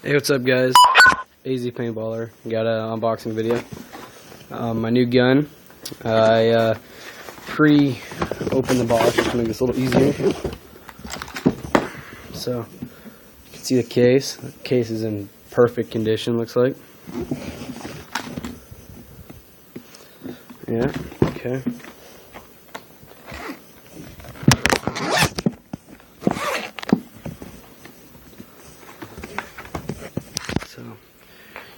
Hey, what's up, guys? AZ Paintballer. Got an unboxing video. My new gun. I pre-opened the box just to make this a little easier. So, you can see the case. The case is in perfect condition, looks like. Yeah, okay. So,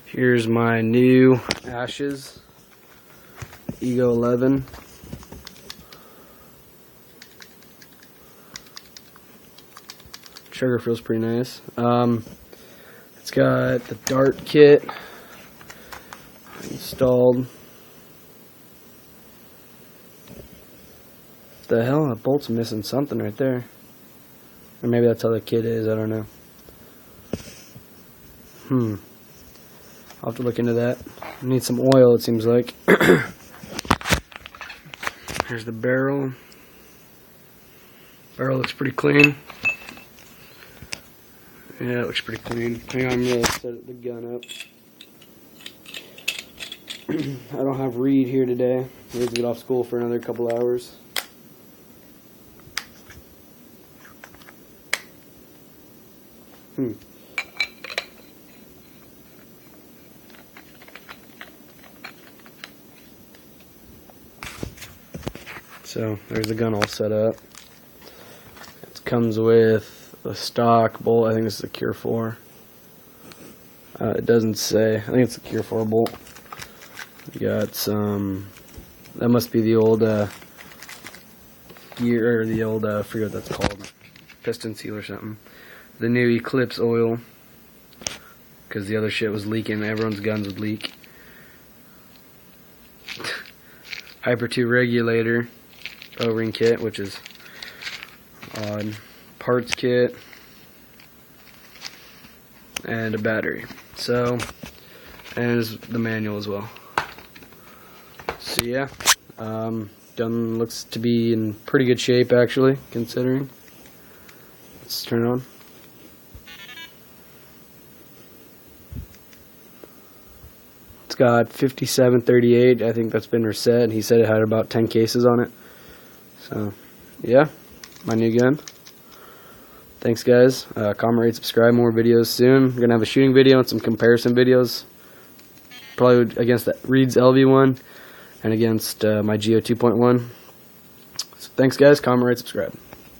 here's my new ashes, Ego 11. Trigger feels pretty nice. It's got the dart kit installed. The hell, that bolt's missing something right there. Or maybe that's how the kit is, I don't know. I'll have to look into that. Need some oil, it seems like. Here's the barrel. Barrel looks pretty clean. Yeah, it looks pretty clean. Hang on, I'm going to set the gun up. I don't have Reed here today. He needs to get off school for another couple hours. So, there's the gun all set up. It comes with a stock bolt. I think this is a Cure 4. It doesn't say. I think it's a Cure 4 bolt. You got some. That must be the old gear, or the old, I forget what that's called. Piston seal or something. The new Eclipse oil. Because the other shit was leaking. Everyone's guns would leak. Hyper 2 regulator. O-ring kit, which is odd. Parts kit. And a battery. So, and there's the manual as well. So yeah, gun looks to be in pretty good shape actually, considering. Let's turn it on. It's got 5738. I think that's been reset. He said it had about 10 cases on it. So, yeah, my new gun. Thanks, guys. Comment, rate, subscribe. More videos soon. We're going to have a shooting video and some comparison videos. Probably against that Reed's LV1 and against my Geo 2.1. So, thanks, guys. Comment, rate, subscribe.